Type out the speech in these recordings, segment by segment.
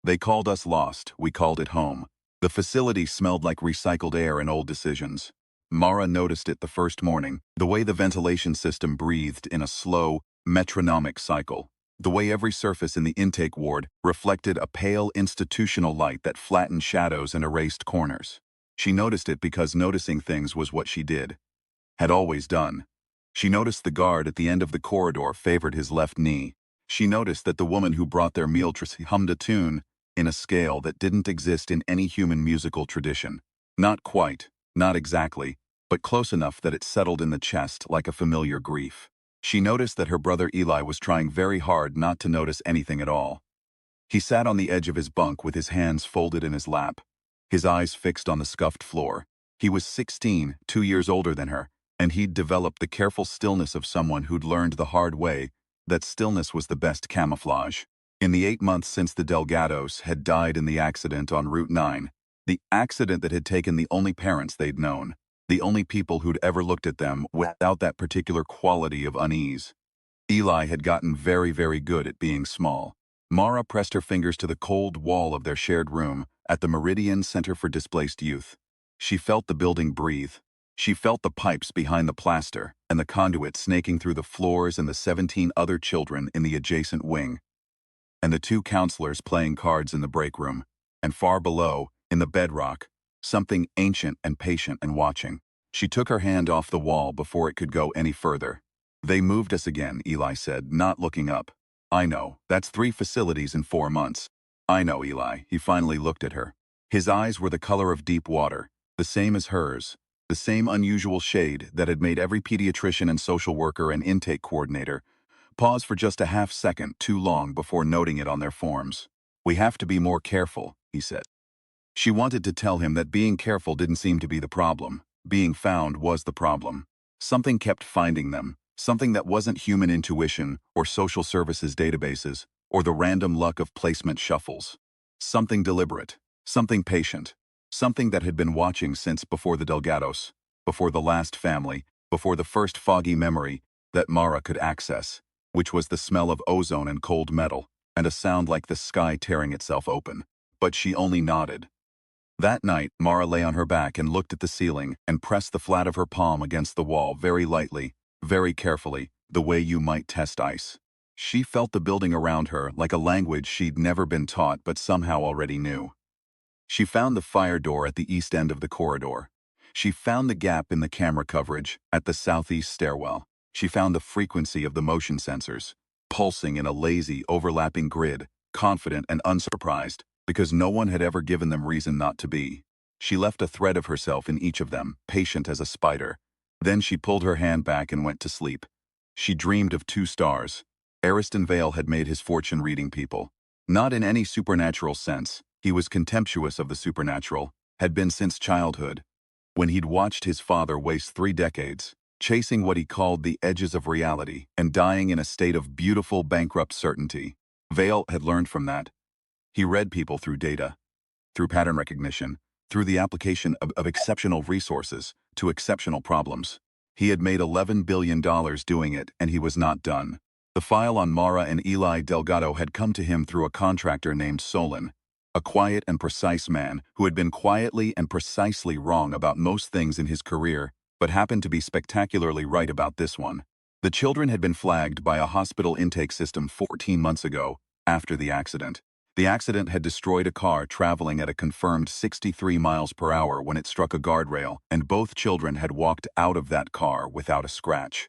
They called us lost, we called it home. The facility smelled like recycled air and old decisions. Mara noticed it the first morning, the way the ventilation system breathed in a slow, metronomic cycle. The way every surface in the intake ward reflected a pale institutional light that flattened shadows and erased corners. She noticed it because noticing things was what she did. Had always done. She noticed the guard at the end of the corridor favored his left knee. She noticed that the woman who brought their meal hummed a tune in a scale that didn't exist in any human musical tradition. Not quite, not exactly, but close enough that it settled in the chest like a familiar grief. She noticed that her brother Eli was trying very hard not to notice anything at all. He sat on the edge of his bunk with his hands folded in his lap, his eyes fixed on the scuffed floor. He was 16, 2 years older than her, and he'd developed the careful stillness of someone who'd learned the hard way that stillness was the best camouflage. In the 8 months since the Delgados had died in the accident on Route 9, the accident that had taken the only parents they'd known, the only people who'd ever looked at them without that particular quality of unease. Eli had gotten very, very good at being small. Mara pressed her fingers to the cold wall of their shared room at the Meridian Center for Displaced Youth. She felt the building breathe. She felt the pipes behind the plaster and the conduit snaking through the floors and the 17 other children in the adjacent wing. And the 2 counselors playing cards in the break room. And far below, in the bedrock, something ancient and patient and watching. She took her hand off the wall before it could go any further. They moved us again, Eli said, not looking up. I know, that's 3 facilities in 4 months. I know, Eli. He finally looked at her. His eyes were the color of deep water, the same as hers, the same unusual shade that had made every pediatrician and social worker and intake coordinator pause for just a half second too long before noting it on their forms. We have to be more careful, he said. She wanted to tell him that being careful didn't seem to be the problem. Being found was the problem. Something kept finding them, something that wasn't human intuition or social services databases or the random luck of placement shuffles. Something deliberate, something patient, something that had been watching since before the Delgados, before the last family, before the first foggy memory that Mara could access, which was the smell of ozone and cold metal, and a sound like the sky tearing itself open. But she only nodded. That night, Mara lay on her back and looked at the ceiling and pressed the flat of her palm against the wall very lightly, very carefully, the way you might test ice. She felt the building around her like a language she'd never been taught but somehow already knew. She found the fire door at the east end of the corridor. She found the gap in the camera coverage at the southeast stairwell. She found the frequency of the motion sensors, pulsing in a lazy, overlapping grid, confident and unsurprised, because no one had ever given them reason not to be. She left a thread of herself in each of them, patient as a spider. Then she pulled her hand back and went to sleep. She dreamed of 2 stars. Ariston Vale had made his fortune reading people. Not in any supernatural sense. He was contemptuous of the supernatural, had been since childhood, when he'd watched his father waste 3 decades, chasing what he called the edges of reality and dying in a state of beautiful bankrupt certainty. Vale had learned from that. He read people through data, through pattern recognition, through the application of exceptional resources to exceptional problems. He had made $11 billion doing it, and he was not done. The file on Mara and Eli Delgado had come to him through a contractor named Solon, a quiet and precise man who had been quietly and precisely wrong about most things in his career, but happened to be spectacularly right about this one. The children had been flagged by a hospital intake system 14 months ago, after the accident. The accident had destroyed a car traveling at a confirmed 63 miles per hour when it struck a guardrail, and both children had walked out of that car without a scratch.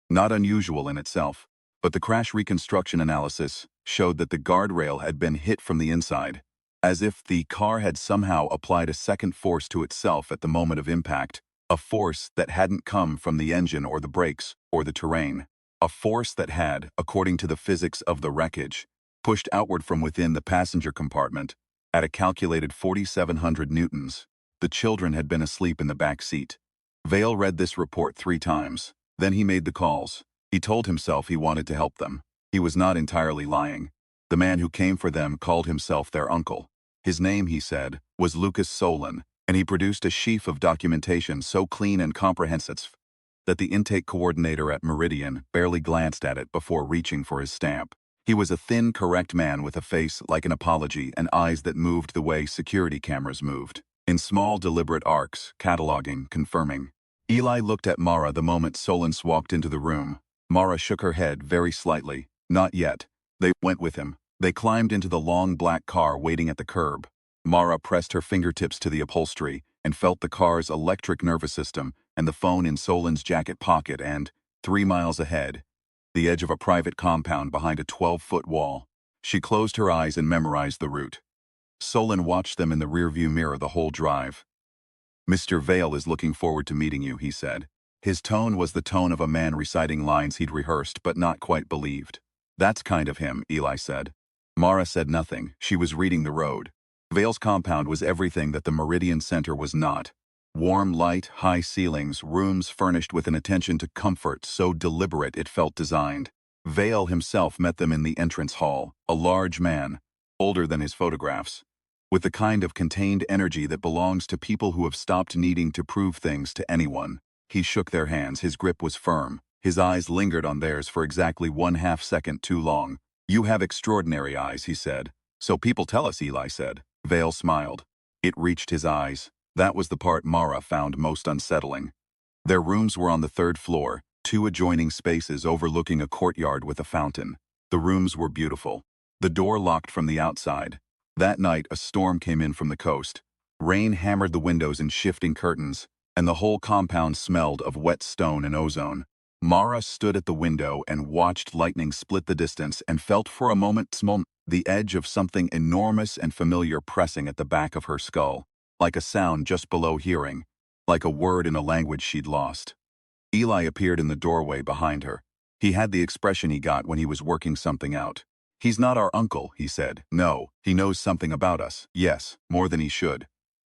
Not unusual in itself, but the crash reconstruction analysis showed that the guardrail had been hit from the inside, as if the car had somehow applied a second force to itself at the moment of impact, a force that hadn't come from the engine or the brakes or the terrain, a force that had, according to the physics of the wreckage, pushed outward from within the passenger compartment at a calculated 4,700 newtons. The children had been asleep in the back seat. Vale read this report 3 times. Then he made the calls. He told himself he wanted to help them. He was not entirely lying. The man who came for them called himself their uncle. His name, he said, was Lucas Solon, and he produced a sheaf of documentation so clean and comprehensive that the intake coordinator at Meridian barely glanced at it before reaching for his stamp. He was a thin, correct man with a face like an apology and eyes that moved the way security cameras moved, in small, deliberate arcs, cataloging, confirming. Eli looked at Mara the moment Solence walked into the room. Mara shook her head very slightly. Not yet. They went with him. They climbed into the long black car waiting at the curb. Mara pressed her fingertips to the upholstery and felt the car's electric nervous system and the phone in Solin's jacket pocket and, 3 miles ahead, the edge of a private compound behind a 12-foot wall. She closed her eyes and memorized the route. Solon watched them in the rearview mirror the whole drive. "Mr. Vale is looking forward to meeting you," he said. His tone was the tone of a man reciting lines he'd rehearsed but not quite believed. "That's kind of him," Eli said. Mara said nothing. She was reading the road. Vale's compound was everything that the Meridian Center was not. Warm light, high ceilings, rooms furnished with an attention to comfort so deliberate it felt designed. Vale himself met them in the entrance hall, a large man, older than his photographs, with the kind of contained energy that belongs to people who have stopped needing to prove things to anyone. He shook their hands, his grip was firm. His eyes lingered on theirs for exactly 1/2 second too long. "You have extraordinary eyes," he said. "So people tell us," Eli said. Vale smiled. It reached his eyes. That was the part Mara found most unsettling. Their rooms were on the 3rd floor, 2 adjoining spaces overlooking a courtyard with a fountain. The rooms were beautiful. The door locked from the outside. That night, a storm came in from the coast. Rain hammered the windows in shifting curtains, and the whole compound smelled of wet stone and ozone. Mara stood at the window and watched lightning split the distance and felt for a moment the edge of something enormous and familiar pressing at the back of her skull, like a sound just below hearing, like a word in a language she'd lost. Eli appeared in the doorway behind her. He had the expression he got when he was working something out. "He's not our uncle," he said. "No, he knows something about us. Yes, more than he should."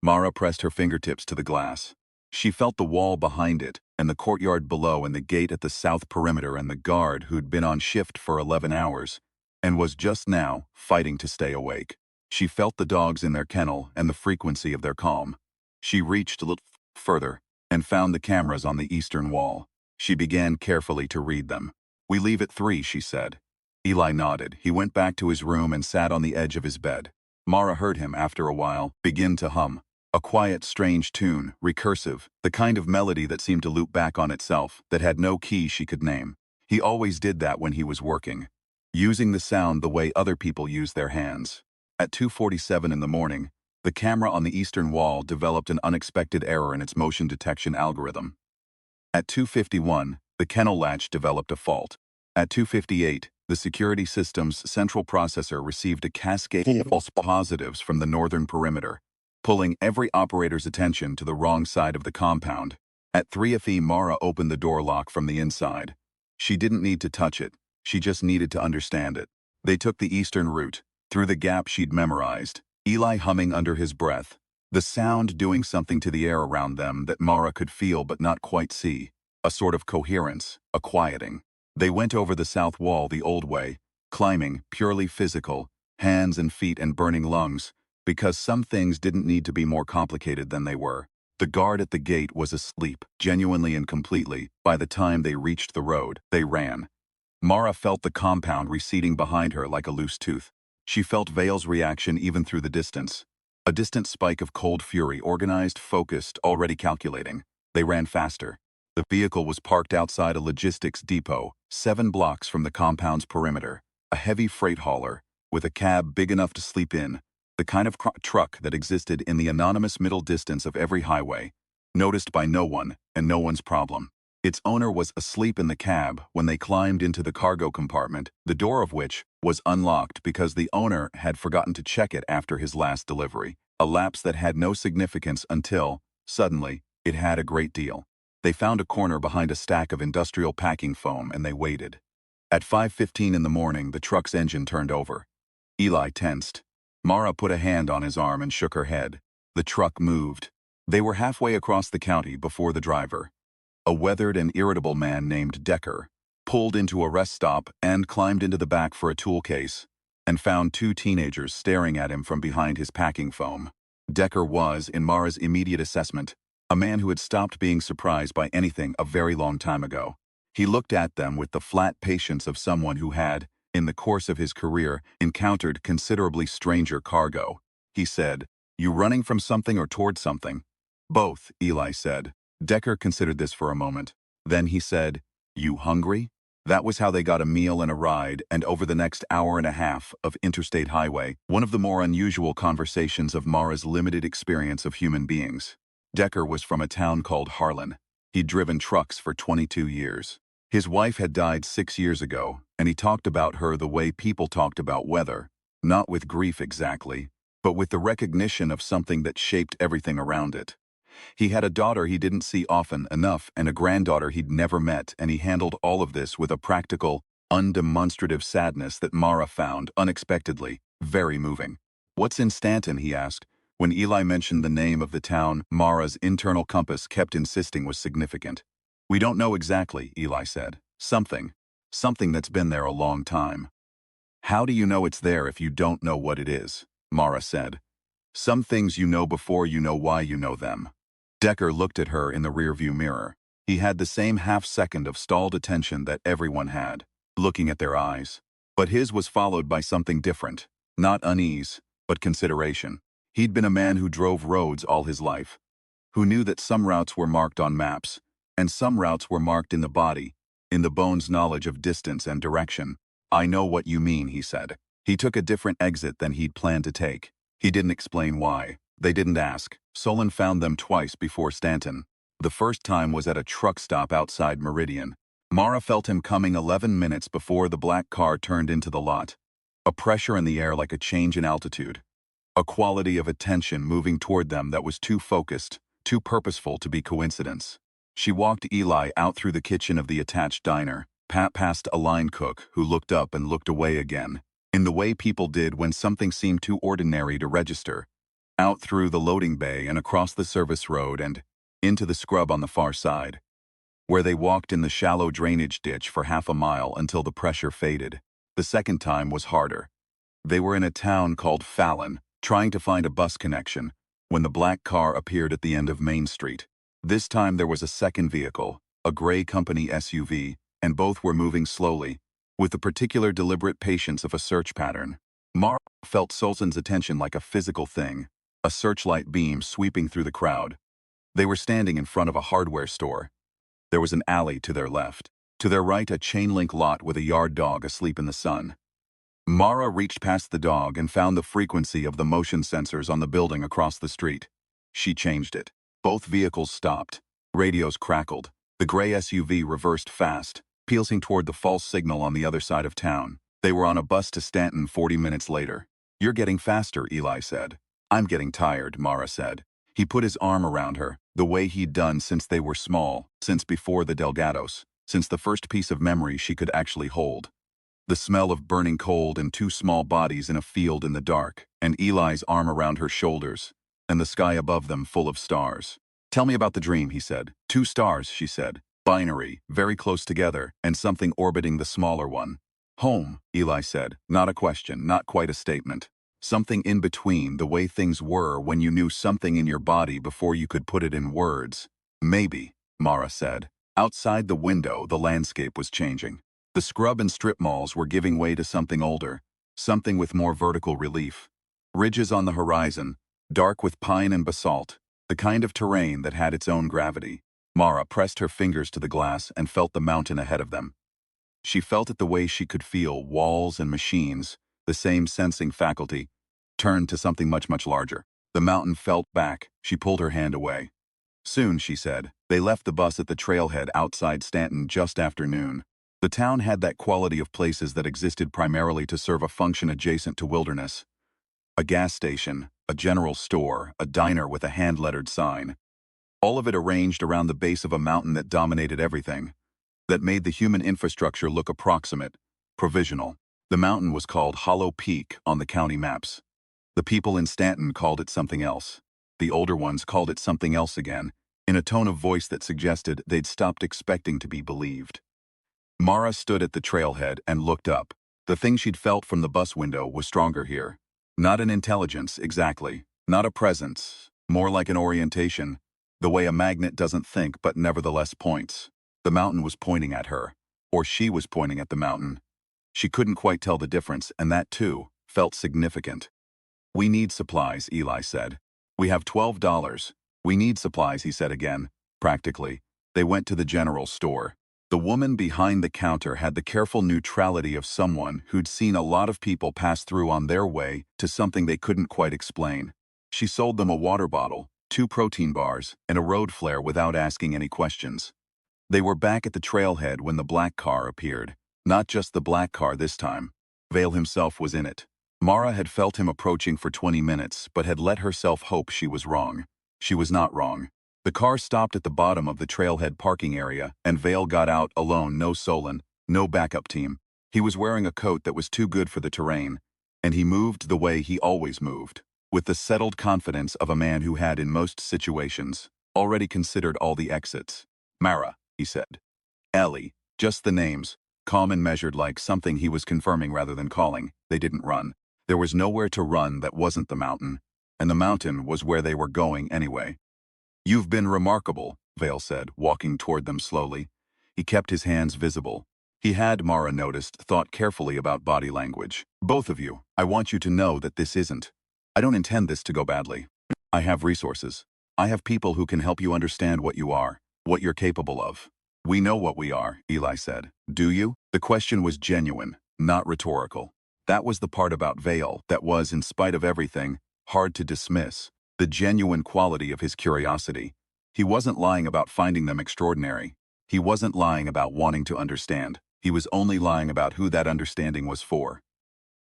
Mara pressed her fingertips to the glass. She felt the wall behind it, and the courtyard below and the gate at the south perimeter and the guard who'd been on shift for 11 hours, and was just now fighting to stay awake. She felt the dogs in their kennel and the frequency of their calm. She reached a little further and found the cameras on the eastern wall. She began carefully to read them. "We leave at 3, she said. Eli nodded. He went back to his room and sat on the edge of his bed. Mara heard him, after a while, begin to hum. A quiet, strange tune, recursive, the kind of melody that seemed to loop back on itself, that had no key she could name. He always did that when he was working, using the sound the way other people use their hands. At 2:47 in the morning, the camera on the eastern wall developed an unexpected error in its motion detection algorithm. At 2:51, the kennel latch developed a fault. At 2:58, the security system's central processor received a cascade of false positives from the northern perimeter, pulling every operator's attention to the wrong side of the compound. At 3:00, Mara opened the door lock from the inside. She didn't need to touch it. She just needed to understand it. They took the eastern route, through the gap she'd memorized, Eli humming under his breath, the sound doing something to the air around them that Mara could feel but not quite see, a sort of coherence, a quieting. They went over the south wall the old way, climbing, purely physical, hands and feet and burning lungs, because some things didn't need to be more complicated than they were. The guard at the gate was asleep, genuinely and completely. By the time they reached the road, they ran. Mara felt the compound receding behind her like a loose tooth. She felt Vale's reaction even through the distance. A distant spike of cold fury, organized, focused, already calculating. They ran faster. The vehicle was parked outside a logistics depot, 7 blocks from the compound's perimeter. A heavy freight hauler, with a cab big enough to sleep in, the kind of truck that existed in the anonymous middle distance of every highway, noticed by no one and no one's problem. Its owner was asleep in the cab when they climbed into the cargo compartment, the door of which was unlocked because the owner had forgotten to check it after his last delivery, a lapse that had no significance until, suddenly, it had a great deal. They found a corner behind a stack of industrial packing foam and they waited. At 5:15 in the morning, the truck's engine turned over. Eli tensed. Mara put a hand on his arm and shook her head. The truck moved. They were halfway across the county before the driver, a weathered and irritable man named Decker, pulled into a rest stop and climbed into the back for a tool case, and found 2 teenagers staring at him from behind his packing foam. Decker was, in Mara's immediate assessment, a man who had stopped being surprised by anything a very long time ago. He looked at them with the flat patience of someone who had, in the course of his career, encountered considerably stranger cargo. He said, "You running from something or toward something?" "Both," Eli said. Decker considered this for a moment. Then he said, "You hungry?" That was how they got a meal and a ride, and over the next hour and a half of interstate highway, one of the more unusual conversations of Mara's limited experience of human beings. Decker was from a town called Harlan. He'd driven trucks for 22 years. His wife had died 6 years ago, and he talked about her the way people talked about weather, not with grief exactly, but with the recognition of something that shaped everything around it. He had a daughter he didn't see often enough and a granddaughter he'd never met, and he handled all of this with a practical, undemonstrative sadness that Mara found, unexpectedly, very moving. "What's in Stanton?" he asked. When Eli mentioned the name of the town, Mara's internal compass kept insisting was significant. "We don't know exactly," Eli said. Something that's been there a long time." "How do you know it's there if you don't know what it is?" Mara said. "Some things you know before you know why you know them." Decker looked at her in the rearview mirror. He had the same half-second of stalled attention that everyone had, looking at their eyes. But his was followed by something different. Not unease, but consideration. He'd been a man who drove roads all his life, who knew that some routes were marked on maps, and some routes were marked in the body, in the bone's knowledge of distance and direction. "I know what you mean," he said. He took a different exit than he'd planned to take. He didn't explain why. They didn't ask. Solon found them twice before Stanton. The first time was at a truck stop outside Meridian. Mara felt him coming 11 minutes before the black car turned into the lot. A pressure in the air like a change in altitude. A quality of attention moving toward them that was too focused, too purposeful to be coincidence. She walked Eli out through the kitchen of the attached diner, past a line cook who looked up and looked away again, in the way people did when something seemed too ordinary to register, out through the loading bay and across the service road and into the scrub on the far side, where they walked in the shallow drainage ditch for half a mile until the pressure faded. The second time was harder. They were in a town called Fallon, trying to find a bus connection, when the black car appeared at the end of Main Street. This time there was a second vehicle, a gray company SUV, and both were moving slowly, with the particular deliberate patience of a search pattern. Mara felt Solson's attention like a physical thing, a searchlight beam sweeping through the crowd. They were standing in front of a hardware store. There was an alley to their left. To their right, a chain-link lot with a yard dog asleep in the sun. Mara reached past the dog and found the frequency of the motion sensors on the building across the street. She changed it. Both vehicles stopped. Radios crackled. The gray SUV reversed fast, peeling toward the false signal on the other side of town. They were on a bus to Stanton 40 minutes later. "You're getting faster," Eli said. "I'm getting tired," Mara said. He put his arm around her, the way he'd done since they were small, since before the Delgados, since the first piece of memory she could actually hold. The smell of burning cold and two small bodies in a field in the dark, and Eli's arm around her shoulders, and the sky above them full of stars. "Tell me about the dream," he said. "Two stars," she said. "Binary, very close together, and something orbiting the smaller one." "Home," Eli said. Not a question, not quite a statement. Something in between, the way things were when you knew something in your body before you could put it in words. "Maybe," Mara said. Outside the window, the landscape was changing. The scrub and strip malls were giving way to something older, something with more vertical relief. Ridges on the horizon, dark with pine and basalt, the kind of terrain that had its own gravity. Mara pressed her fingers to the glass and felt the mountain ahead of them. She felt it the way she could feel walls and machines, the same sensing faculty, turned to something much, much larger. The mountain felt back. She pulled her hand away. "Soon," she said. They left the bus at the trailhead outside Stanton just after noon. The town had that quality of places that existed primarily to serve a function adjacent to wilderness. A gas station, a general store, a diner with a hand-lettered sign. All of it arranged around the base of a mountain that dominated everything, that made the human infrastructure look approximate, provisional. The mountain was called Hollow Peak on the county maps. The people in Stanton called it something else. The older ones called it something else again, in a tone of voice that suggested they'd stopped expecting to be believed. Mara stood at the trailhead and looked up. The thing she'd felt from the bus window was stronger here. Not an intelligence, exactly. Not a presence. More like an orientation. The way a magnet doesn't think but nevertheless points. The mountain was pointing at her. Or she was pointing at the mountain. She couldn't quite tell the difference, and that, too, felt significant. "We need supplies," Eli said. "We have $12. We need supplies," he said again. Practically. They went to the general store. The woman behind the counter had the careful neutrality of someone who'd seen a lot of people pass through on their way to something they couldn't quite explain. She sold them a water bottle, 2 protein bars, and a road flare without asking any questions. They were back at the trailhead when the black car appeared. Not just the black car this time. Vale himself was in it. Mara had felt him approaching for 20 minutes, but had let herself hope she was wrong. She was not wrong. The car stopped at the bottom of the trailhead parking area, and Vale got out alone, no Solon, no backup team. He was wearing a coat that was too good for the terrain, and he moved the way he always moved, with the settled confidence of a man who had, in most situations, already considered all the exits. "Mara," he said. "Ellie," just the names, calm and measured, like something he was confirming rather than calling. They didn't run. There was nowhere to run that wasn't the mountain, and the mountain was where they were going anyway. "You've been remarkable," Vale said, walking toward them slowly. He kept his hands visible. He had, Mara noticed, thought carefully about body language. "Both of you, I want you to know that this isn't. I don't intend this to go badly. I have resources. I have people who can help you understand what you are, what you're capable of." "We know what we are," Eli said. "Do you?" The question was genuine, not rhetorical. That was the part about Vale that was, in spite of everything, hard to dismiss. The genuine quality of his curiosity. He wasn't lying about finding them extraordinary. He wasn't lying about wanting to understand. He was only lying about who that understanding was for.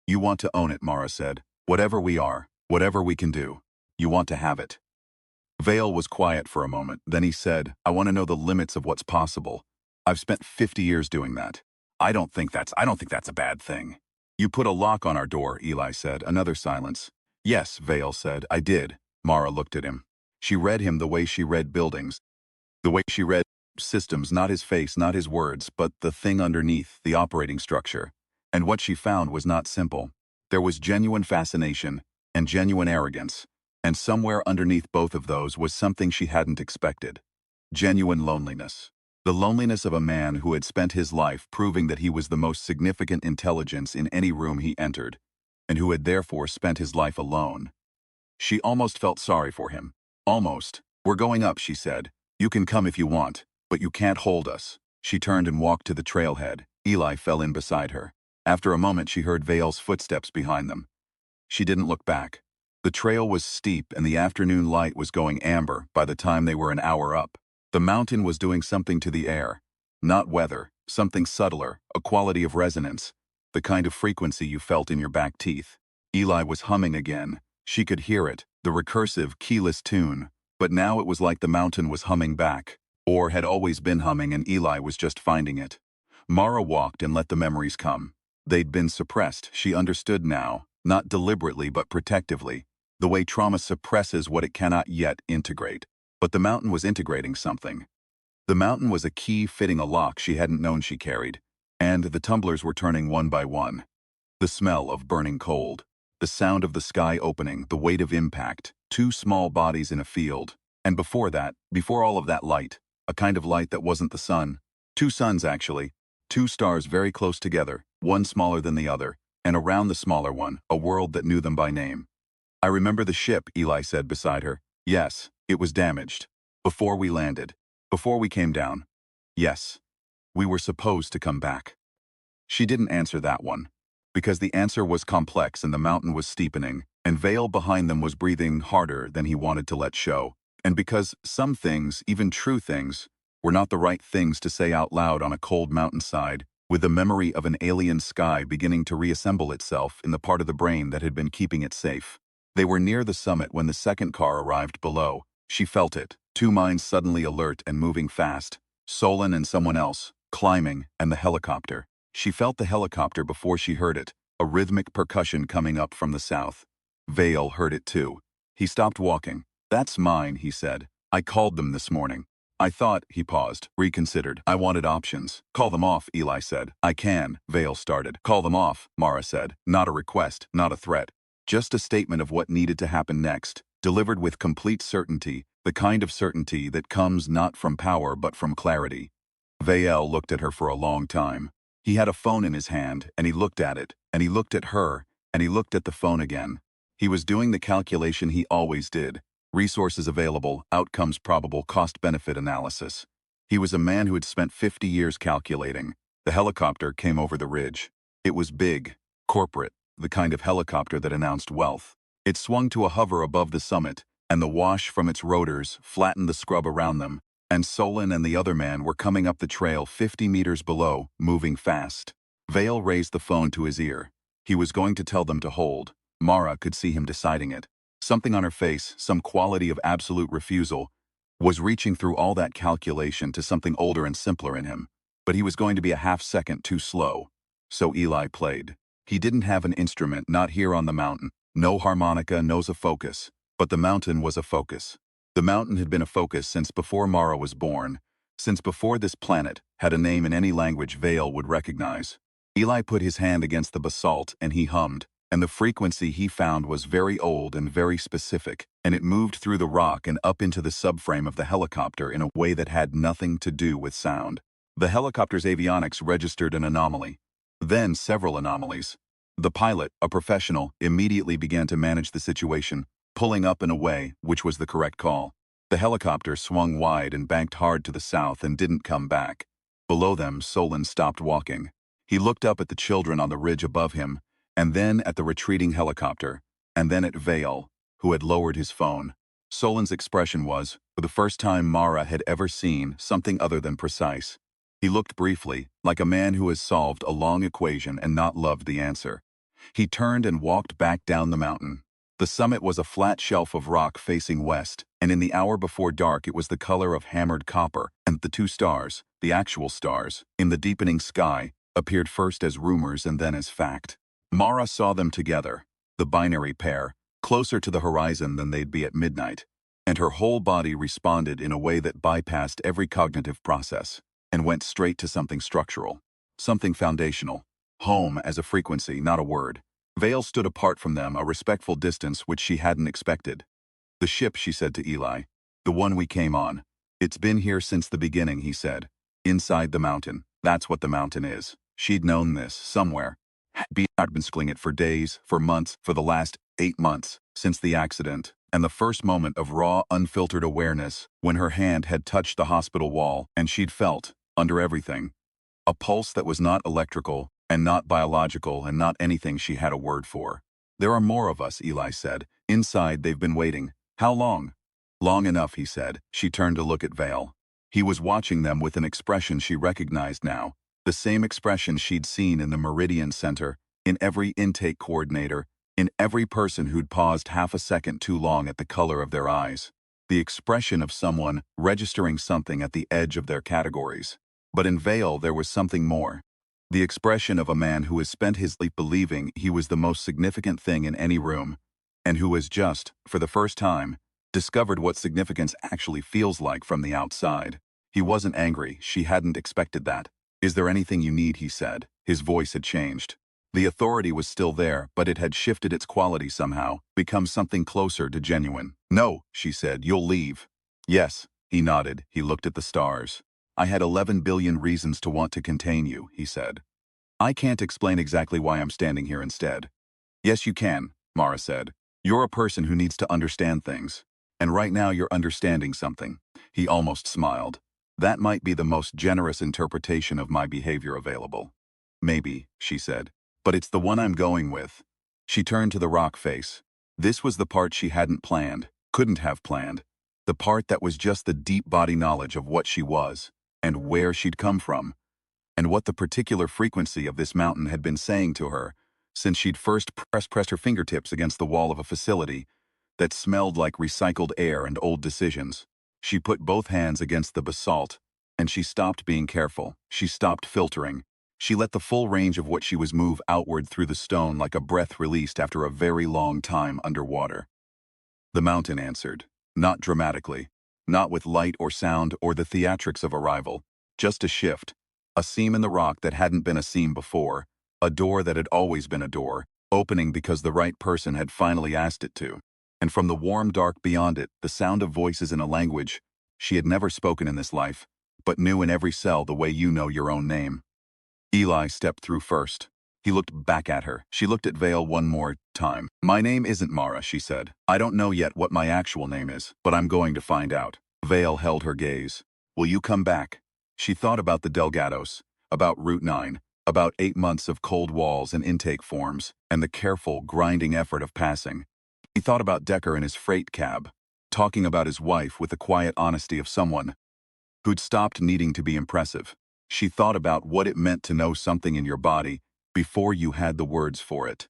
"You want to own it," Mara said. "Whatever we are, whatever we can do. You want to have it." Vale was quiet for a moment, then he said, "I want to know the limits of what's possible. I've spent 50 years doing that. I don't think that's a bad thing." "You put a lock on our door," Eli said. Another silence. "Yes," Vale said, "I did." Mara looked at him. She read him the way she read buildings, the way she read systems, not his face, not his words, but the thing underneath, the operating structure. And what she found was not simple. There was genuine fascination and genuine arrogance, and somewhere underneath both of those was something she hadn't expected. Genuine loneliness. The loneliness of a man who had spent his life proving that he was the most significant intelligence in any room he entered, and who had therefore spent his life alone. She almost felt sorry for him. Almost. "We're going up," she said. "You can come if you want, but you can't hold us." She turned and walked to the trailhead. Eli fell in beside her. After a moment she heard Vale's footsteps behind them. She didn't look back. The trail was steep and the afternoon light was going amber by the time they were an hour up. The mountain was doing something to the air. Not weather, something subtler, a quality of resonance, the kind of frequency you felt in your back teeth. Eli was humming again. She could hear it, the recursive, keyless tune, but now it was like the mountain was humming back, or had always been humming and Eli was just finding it. Mara walked and let the memories come. They'd been suppressed, she understood now, not deliberately but protectively, the way trauma suppresses what it cannot yet integrate. But the mountain was integrating something. The mountain was a key fitting a lock she hadn't known she carried, and the tumblers were turning one by one. The smell of burning cold. The sound of the sky opening, the weight of impact, 2 small bodies in a field. And before that, before all of that light, a kind of light that wasn't the sun. 2 suns, actually. 2 stars very close together, one smaller than the other, and around the smaller one, a world that knew them by name. "I remember the ship," Eli said beside her. "Yes, it was damaged. Before we landed. Before we came down. Yes. We were supposed to come back." She didn't answer that one, because the answer was complex and the mountain was steepening, and Vale behind them was breathing harder than he wanted to let show, and because some things, even true things, were not the right things to say out loud on a cold mountainside, with the memory of an alien sky beginning to reassemble itself in the part of the brain that had been keeping it safe. They were near the summit when the second car arrived below. She felt it, 2 minds suddenly alert and moving fast. Solon and someone else, climbing, and the helicopter. She felt the helicopter before she heard it, a rhythmic percussion coming up from the south. Vale heard it too. He stopped walking. "That's mine," he said. "I called them this morning. I thought," he paused, reconsidered. "I wanted options." "Call them off," Eli said. "I can," Vale started. "Call them off," Mara said. Not a request, not a threat. Just a statement of what needed to happen next, delivered with complete certainty, the kind of certainty that comes not from power but from clarity. Vale looked at her for a long time. He had a phone in his hand, and he looked at it, and he looked at her, and he looked at the phone again. He was doing the calculation he always did. Resources available, outcomes probable, cost-benefit analysis. He was a man who had spent 50 years calculating. The helicopter came over the ridge. It was big, corporate, the kind of helicopter that announced wealth. It swung to a hover above the summit, and the wash from its rotors flattened the scrub around them, and Solon and the other man were coming up the trail 50 meters below, moving fast. Vale raised the phone to his ear. He was going to tell them to hold. Mara could see him deciding it. Something on her face, some quality of absolute refusal, was reaching through all that calculation to something older and simpler in him. But he was going to be a half-second too slow. So Eli played. He didn't have an instrument, not here on the mountain. No harmonica, no a focus. But the mountain was a focus. The mountain had been a focus since before Mara was born, since before this planet had a name in any language Vale would recognize. Eli put his hand against the basalt and he hummed, and the frequency he found was very old and very specific, and it moved through the rock and up into the subframe of the helicopter in a way that had nothing to do with sound. The helicopter's avionics registered an anomaly. Then several anomalies. The pilot, a professional, immediately began to manage the situation, pulling up and away, which was the correct call. The helicopter swung wide and banked hard to the south and didn't come back. Below them, Solon stopped walking. He looked up at the children on the ridge above him, and then at the retreating helicopter, and then at Vale, who had lowered his phone. Solon's expression was, for the first time Mara had ever seen, something other than precise. He looked briefly, like a man who has solved a long equation and not loved the answer. He turned and walked back down the mountain. The summit was a flat shelf of rock facing west, and in the hour before dark it was the color of hammered copper, and the two stars, the actual stars, in the deepening sky, appeared first as rumors and then as fact. Mara saw them together, the binary pair, closer to the horizon than they'd be at midnight, and her whole body responded in a way that bypassed every cognitive process, and went straight to something structural, something foundational. Home as a frequency, not a word. Vale stood apart from them, a respectful distance which she hadn't expected. The ship, she said to Eli. The one we came on. It's been here since the beginning, he said. Inside the mountain. That's what the mountain is. She'd known this, somewhere. Had been schooling it for days, for months, for the last 8 months, since the accident, and the first moment of raw, unfiltered awareness, when her hand had touched the hospital wall, and she'd felt, under everything, a pulse that was not electrical, and not biological, and not anything she had a word for. There are more of us, Eli said. Inside, they've been waiting. How long? Long enough, he said. She turned to look at Vale. He was watching them with an expression she recognized now, the same expression she'd seen in the Meridian Center, in every intake coordinator, in every person who'd paused half a second too long at the color of their eyes. The expression of someone registering something at the edge of their categories. But in Vale, there was something more. The expression of a man who has spent his life believing he was the most significant thing in any room, and who has just, for the first time, discovered what significance actually feels like from the outside. He wasn't angry. She hadn't expected that. Is there anything you need, he said. His voice had changed. The authority was still there, but it had shifted its quality somehow, become something closer to genuine. No, she said, you'll leave. Yes, he nodded. He looked at the stars. I had 11 billion reasons to want to contain you, he said. I can't explain exactly why I'm standing here instead. Yes, you can, Mara said. You're a person who needs to understand things. And right now you're understanding something. He almost smiled. That might be the most generous interpretation of my behavior available. Maybe, she said. But it's the one I'm going with. She turned to the rock face. This was the part she hadn't planned, couldn't have planned. The part that was just the deep body knowledge of what she was, and where she'd come from, and what the particular frequency of this mountain had been saying to her, since she'd first pressed her fingertips against the wall of a facility that smelled like recycled air and old decisions. She put both hands against the basalt, and she stopped being careful. She stopped filtering. She let the full range of what she was move outward through the stone like a breath released after a very long time underwater. The mountain answered, not dramatically, not with light or sound or the theatrics of arrival, just a shift, a seam in the rock that hadn't been a seam before, a door that had always been a door, opening because the right person had finally asked it to. And from the warm dark beyond it, the sound of voices in a language she had never spoken in this life, but knew in every cell the way you know your own name. Eli stepped through first. He looked back at her. She looked at Vale one more time. "My name isn't Mara," she said. "I don't know yet what my actual name is, but I'm going to find out." Vale held her gaze. "Will you come back?" She thought about the Delgados, about Route 9, about 8 months of cold walls and intake forms, and the careful, grinding effort of passing. He thought about Decker in his freight cab, talking about his wife with the quiet honesty of someone who'd stopped needing to be impressive. She thought about what it meant to know something in your body before you had the words for it,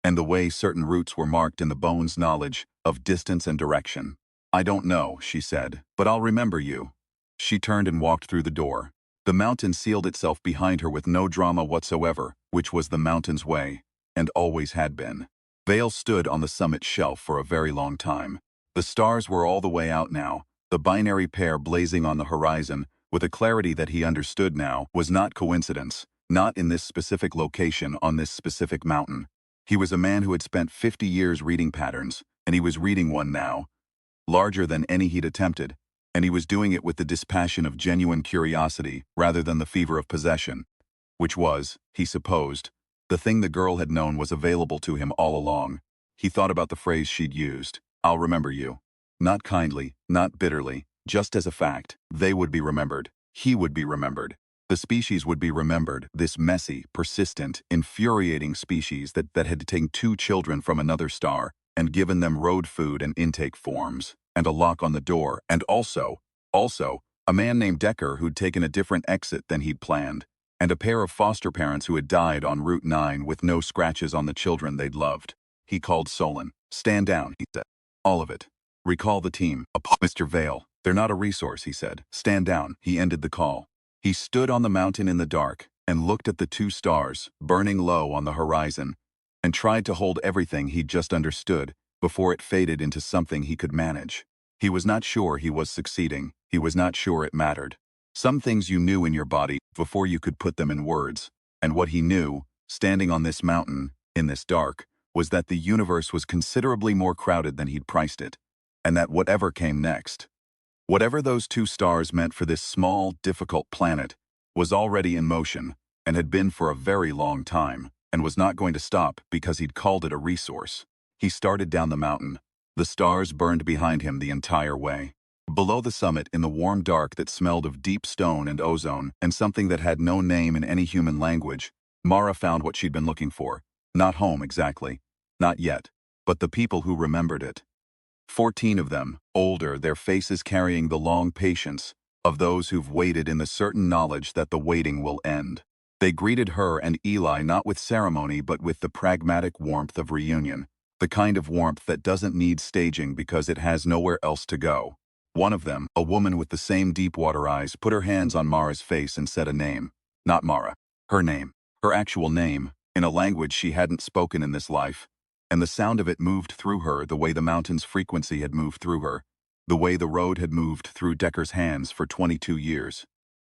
and the way certain routes were marked in the bones' knowledge of distance and direction. "I don't know," she said, "but I'll remember you." She turned and walked through the door. The mountain sealed itself behind her with no drama whatsoever, which was the mountain's way, and always had been. Vale stood on the summit shelf for a very long time. The stars were all the way out now, the binary pair blazing on the horizon, with a clarity that he understood now was not coincidence, not in this specific location on this specific mountain. He was a man who had spent 50 years reading patterns, and he was reading one now, larger than any he'd attempted, and he was doing it with the dispassion of genuine curiosity rather than the fever of possession, which was, he supposed, the thing the girl had known was available to him all along. He thought about the phrase she'd used, "I'll remember you." Not kindly, not bitterly, just as a fact. They would be remembered. He would be remembered. The species would be remembered, this messy, persistent, infuriating species that had taken 2 children from another star and given them road food and intake forms, and a lock on the door, and also, a man named Decker who'd taken a different exit than he'd planned, and a pair of foster parents who had died on Route 9 with no scratches on the children they'd loved. He called Solon. "Stand down," he said. "All of it. Recall the team." "Mr. Vale, they're not a resource," he said. "Stand down." He ended the call. He stood on the mountain in the dark and looked at the 2 stars burning low on the horizon and tried to hold everything he'd just understood before it faded into something he could manage. He was not sure he was succeeding. He was not sure it mattered. Some things you knew in your body before you could put them in words, and what he knew, standing on this mountain, in this dark, was that the universe was considerably more crowded than he'd priced it, and that whatever came next, whatever those 2 stars meant for this small, difficult planet, was already in motion, and had been for a very long time, and was not going to stop because he'd called it a resource. He started down the mountain. The stars burned behind him the entire way. Below the summit, in the warm dark that smelled of deep stone and ozone, and something that had no name in any human language, Mara found what she'd been looking for. Not home, exactly. Not yet. But the people who remembered it. 14 of them, older, their faces carrying the long patience of those who've waited in the certain knowledge that the waiting will end. They greeted her and Eli not with ceremony but with the pragmatic warmth of reunion, the kind of warmth that doesn't need staging because it has nowhere else to go. One of them, a woman with the same deep-water eyes, put her hands on Mara's face and said a name. Not Mara. Her name. Her actual name, in a language she hadn't spoken in this life. And the sound of it moved through her the way the mountain's frequency had moved through her, the way the road had moved through Decker's hands for 22 years.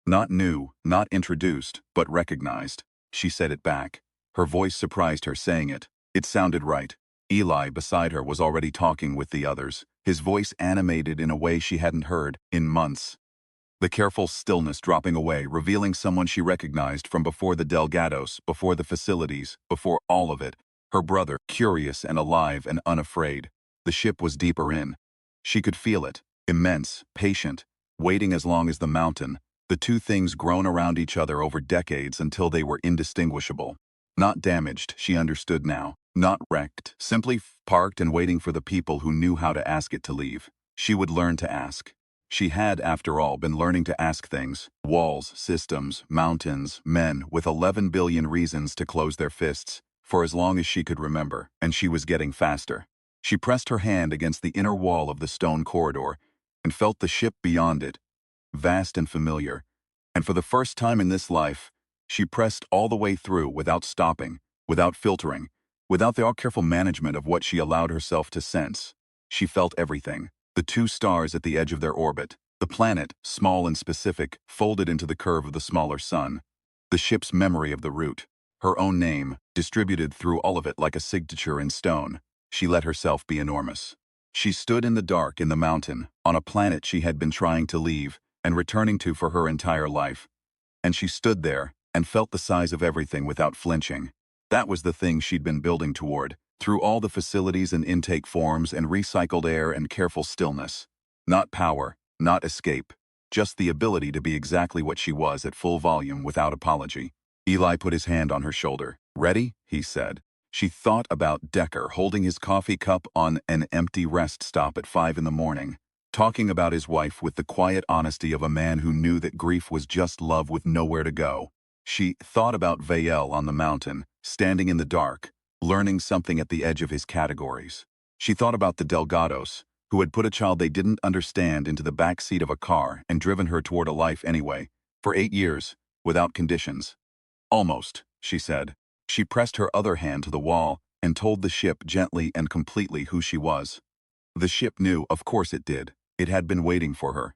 Not new, not introduced, but recognized. She said it back. Her voice surprised her saying it. It sounded right. Eli, beside her, was already talking with the others, his voice animated in a way she hadn't heard in months. The careful stillness dropping away, revealing someone she recognized from before the Delgados, before the facilities, before all of it. Her brother, curious and alive and unafraid. The ship was deeper in. She could feel it, immense, patient, waiting as long as the mountain, the 2 things grown around each other over decades until they were indistinguishable. Not damaged, she understood now. Not wrecked, simply parked and waiting for the people who knew how to ask it to leave. She would learn to ask. She had, after all, been learning to ask things. Walls, systems, mountains, men, with 11 billion reasons to close their fists, for as long as she could remember, and she was getting faster. She pressed her hand against the inner wall of the stone corridor, and felt the ship beyond it, vast and familiar. And for the first time in this life, she pressed all the way through without stopping, without filtering, without the all-careful management of what she allowed herself to sense. She felt everything. The 2 stars at the edge of their orbit, the planet, small and specific, folded into the curve of the smaller sun, the ship's memory of the route, her own name, distributed through all of it like a signature in stone. She let herself be enormous. She stood in the dark in the mountain, on a planet she had been trying to leave and returning to for her entire life. And she stood there, and felt the size of everything without flinching. That was the thing she'd been building toward, through all the facilities and intake forms and recycled air and careful stillness. Not power, not escape, just the ability to be exactly what she was at full volume without apology. Eli put his hand on her shoulder. "Ready?" he said. She thought about Decker holding his coffee cup on an empty rest stop at 5 in the morning, talking about his wife with the quiet honesty of a man who knew that grief was just love with nowhere to go. She thought about Vael on the mountain, standing in the dark, learning something at the edge of his categories. She thought about the Delgados, who had put a child they didn't understand into the back seat of a car and driven her toward a life anyway, for 8 years, without conditions. "Almost," she said. She pressed her other hand to the wall and told the ship gently and completely who she was. The ship knew, of course it did. It had been waiting for her.